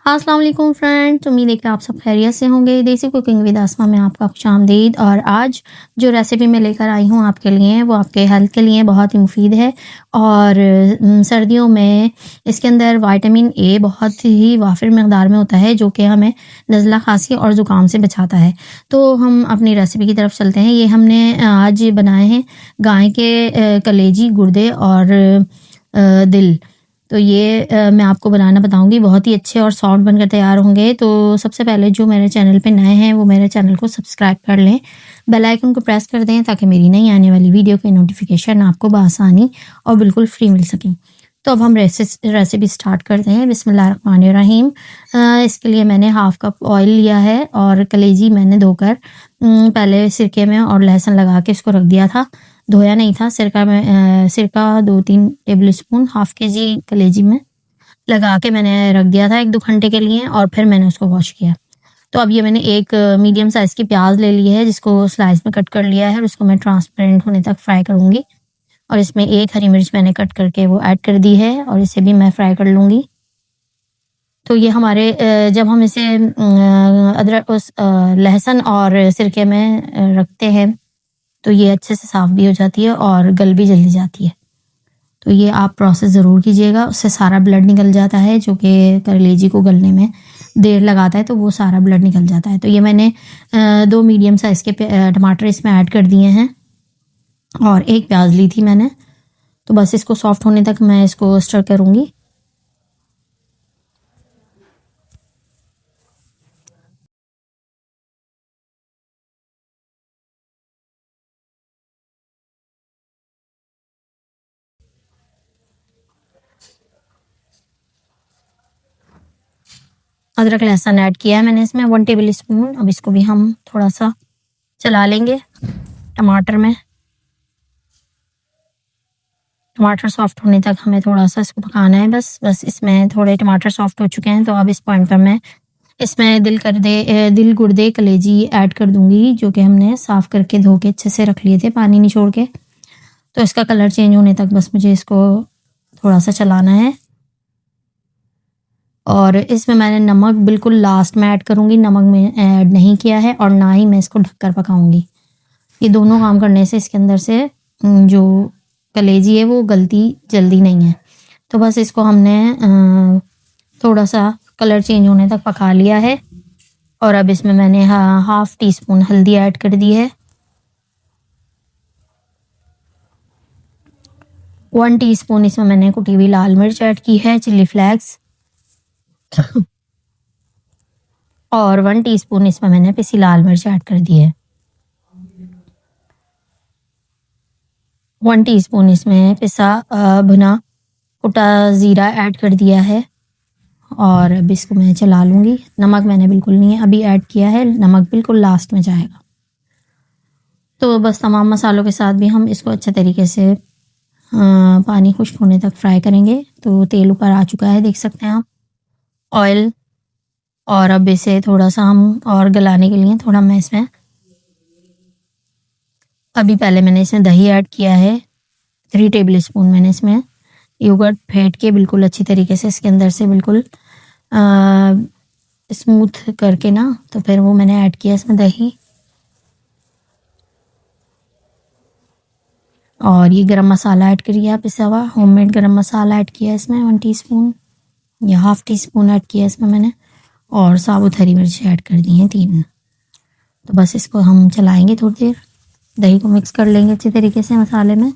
अस्सलाम वालेकुम फ्रेंड्स, उम्मीद है कि आप सब खैरियत से होंगे। देसी कुकिंग विद आसमा में आपका खुशामदीद। और आज जो रेसिपी मैं लेकर आई हूँ आपके लिए, वो आपके हेल्थ के लिए बहुत ही मुफीद है। और सर्दियों में इसके अंदर विटामिन ए बहुत ही वाफिर मकदार में होता है, जो कि हमें नज़ला, खांसी और ज़ुकाम से बचाता है। तो हम अपनी रेसिपी की तरफ चलते हैं। ये हमने आज बनाए हैं गाय के कलेजी, गुर्दे और दिल। तो ये मैं आपको बनाना बताऊँगी, बहुत ही अच्छे और सॉफ्ट बनकर तैयार होंगे। तो सबसे पहले जो मेरे चैनल पे नए हैं वो मेरे चैनल को सब्सक्राइब कर लें, बेल आइकन को प्रेस कर दें ताकि मेरी नई आने वाली वीडियो की नोटिफिकेशन आपको बआसानी और बिल्कुल फ्री मिल सकें। तो अब हम रेसिपी स्टार्ट करते हैं। बिस्मिल्लाहिर्रहमानिर्रहीम। इसके लिए मैंने हाफ़ कप ऑयल लिया है और कलेजी मैंने धोकर पहले सिरके में और लहसुन लगा के इसको रख दिया था। धोया नहीं था। सिरका 2-3 टेबल स्पून हाफ़ केजी कलेजी में लगा के मैंने रख दिया था 1-2 घंटे के लिए, और फिर मैंने उसको वॉश किया। तो अब ये मैंने एक मीडियम साइज़ की प्याज ले ली है, जिसको स्लाइस में कट कर लिया है और उसको मैं ट्रांसपेरेंट होने तक फ्राई करूँगी। और इसमें एक हरी मिर्च मैंने कट करके वो ऐड कर दी है और इसे भी मैं फ्राई कर लूँगी। तो ये हमारे जब हम इसे लहसुन और सिरके में रखते हैं तो ये अच्छे से साफ़ भी हो जाती है और गल भी जल्दी जाती है। तो ये आप प्रोसेस ज़रूर कीजिएगा, उससे सारा ब्लड निकल जाता है, जो कि कलेजी को गलने में देर लगाता है, तो वो सारा ब्लड निकल जाता है। तो ये मैंने 2 मीडियम साइज़ के टमाटर इसमें ऐड कर दिए हैं और एक प्याज ली थी मैंने। तो बस इसको सॉफ्ट होने तक मैं इसको स्टर करूँगी। अदरक लहसुन ऐड किया है मैंने इसमें 1 टेबल स्पून। अब इसको भी हम थोड़ा सा चला लेंगे टमाटर में। टमाटर सॉफ्ट होने तक हमें थोड़ा सा इसको पकाना है। बस इसमें थोड़े टमाटर सॉफ्ट हो चुके हैं, तो अब इस पॉइंट पर मैं इसमें दिल, गुर्दे, कलेजी ऐड कर दूंगी, जो कि हमने साफ़ करके धो के अच्छे से रख लिए थे, पानी निचोड़ के। तो इसका कलर चेंज होने तक बस मुझे इसको थोड़ा सा चलाना है। और इसमें मैंने नमक बिल्कुल लास्ट में ऐड करूँगी, नमक में ऐड नहीं किया है, और ना ही मैं इसको ढककर पकाऊँगी। ये दोनों काम करने से इसके अंदर से जो कलेजी है वो गलती जल्दी नहीं है। तो बस इसको हमने थोड़ा सा कलर चेंज होने तक पका लिया है। और अब इसमें मैंने हाफ़ टी स्पून हल्दी ऐड कर दी है, 1 टीस्पून इसमें मैंने कुटी हुई लाल मिर्च ऐड की है, चिली फ्लेक्स, और 1 टीस्पून इसमें मैंने पिसी लाल मिर्च ऐड कर दी है। 1 टीस्पून इसमें पिसा भुना कुटा ज़ीरा ऐड कर दिया है, और अब इसको मैं चला लूँगी। नमक मैंने बिल्कुल नहीं अभी ऐड किया है, नमक बिल्कुल लास्ट में जाएगा। तो बस तमाम मसालों के साथ भी हम इसको अच्छे तरीके से पानी खुश्क होने तक फ्राई करेंगे। तो तेल ऊपर आ चुका है, देख सकते हैं आप, ऑयल। और अब इसे थोड़ा सा हम और गलाने के लिए थोड़ा मैं इसमें अभी पहले मैंने इसमें दही ऐड किया है, 3 टेबल स्पून मैंने इसमें योगर्ट फेंट के बिल्कुल अच्छी तरीके से इसके अंदर से बिल्कुल स्मूथ करके ना, तो फिर वो मैंने ऐड किया इसमें दही। और ये गरम मसाला ऐड करिए, पिसा हुआ होममेड गरम मसाला ऐड किया इसमें 1 टीस्पून या हाफ़ टी स्पून ऐड किया इसमें मैंने, और साबुत हरी मिर्च ऐड कर दी हैं 3। तो बस इसको हम चलाएंगे थोड़ी देर, दही को मिक्स कर लेंगे अच्छी तरीके से मसाले में।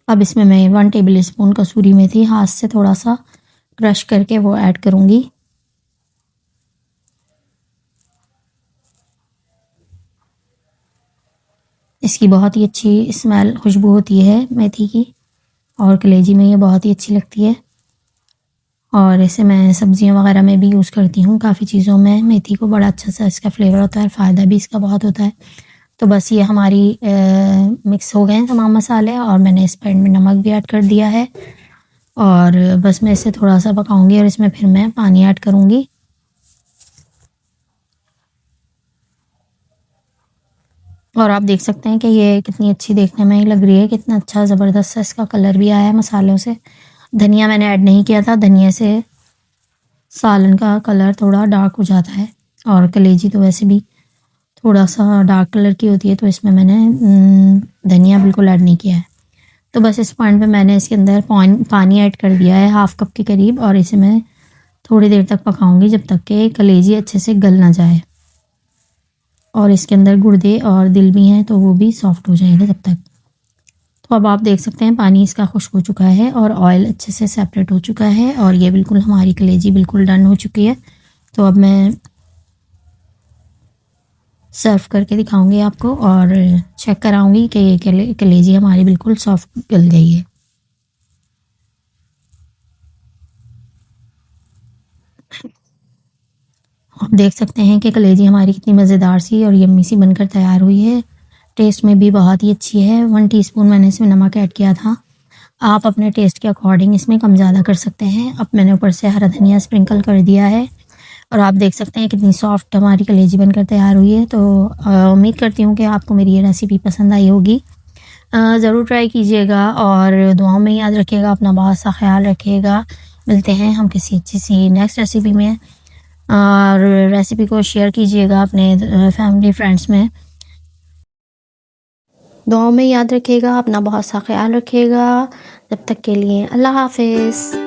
अब इसमें मैं 1 टेबल स्पून कसूरी मेथी हाथ से थोड़ा सा क्रश करके वो ऐड करूँगी। इसकी बहुत ही अच्छी स्मेल, खुशबू होती है मेथी की, और कलेजी में ये बहुत ही अच्छी लगती है। और इसे मैं सब्जियों वगैरह में भी यूज़ करती हूँ, काफ़ी चीज़ों में मेथी को बड़ा अच्छा सा इसका फ्लेवर होता है, फ़ायदा भी इसका बहुत होता है। तो बस ये हमारी मिक्स हो गए हैं तमाम मसाले, और मैंने इस पैन में नमक भी ऐड कर दिया है। और बस मैं इसे थोड़ा सा पकाऊंगी और इसमें फिर मैं पानी ऐड करूँगी। और आप देख सकते हैं कि ये कितनी अच्छी देखने में ही लग रही है, कितना अच्छा ज़बरदस्त सा इसका कलर भी आया है मसालों से। धनिया मैंने ऐड नहीं किया था, धनिया से सालन का कलर थोड़ा डार्क हो जाता है और कलेजी तो वैसे भी थोड़ा-सा डार्क कलर की होती है, तो इसमें मैंने धनिया बिल्कुल ऐड नहीं किया है। तो बस इस पॉइंट पे मैंने इसके अंदर पानी ऐड कर दिया है हाफ़ कप के करीब, और इसे मैं थोड़ी देर तक पकाऊंगी जब तक कि कलेजी अच्छे से गल ना जाए, और इसके अंदर गुर्दे और दिल भी हैं तो वो भी सॉफ्ट हो जाएंगे तब तक। तो अब आप देख सकते हैं पानी इसका खुश्क हो चुका है और ऑयल अच्छे से सेपरेट हो चुका है, और ये बिल्कुल हमारी कलेजी बिल्कुल डन हो चुकी है। तो अब मैं सर्व करके दिखाऊंगी आपको और चेक कराऊंगी कि ये कलेजी हमारी बिल्कुल सॉफ्ट गल गई है। आप देख सकते हैं कि कलेजी हमारी कितनी मज़ेदार सी और यम्मी सी बनकर तैयार हुई है। टेस्ट में भी बहुत ही अच्छी है। 1 टीस्पून मैंने इसमें नमक ऐड किया था। आप अपने टेस्ट के अकॉर्डिंग इसमें कम ज़्यादा कर सकते हैं। अब मैंने ऊपर से हरा धनिया स्प्रिंकल कर दिया है, और आप देख सकते हैं कितनी सॉफ्ट हमारी कलेजी बनकर तैयार हुई है। तो उम्मीद करती हूँ कि आपको मेरी ये रेसिपी पसंद आई होगी। ज़रूर ट्राई कीजिएगा और दुआओं में याद रखिएगा, अपना बहुत सा ख्याल रखिएगा। मिलते हैं हम किसी अच्छी सी नेक्स्ट रेसिपी में, और रेसिपी को शेयर कीजिएगा अपने फैमिली फ्रेंड्स में। दुआओं में याद रखिएगा, अपना बहुत सा ख्याल रखिएगा। तब तक के लिए अल्लाह हाफ़िज़।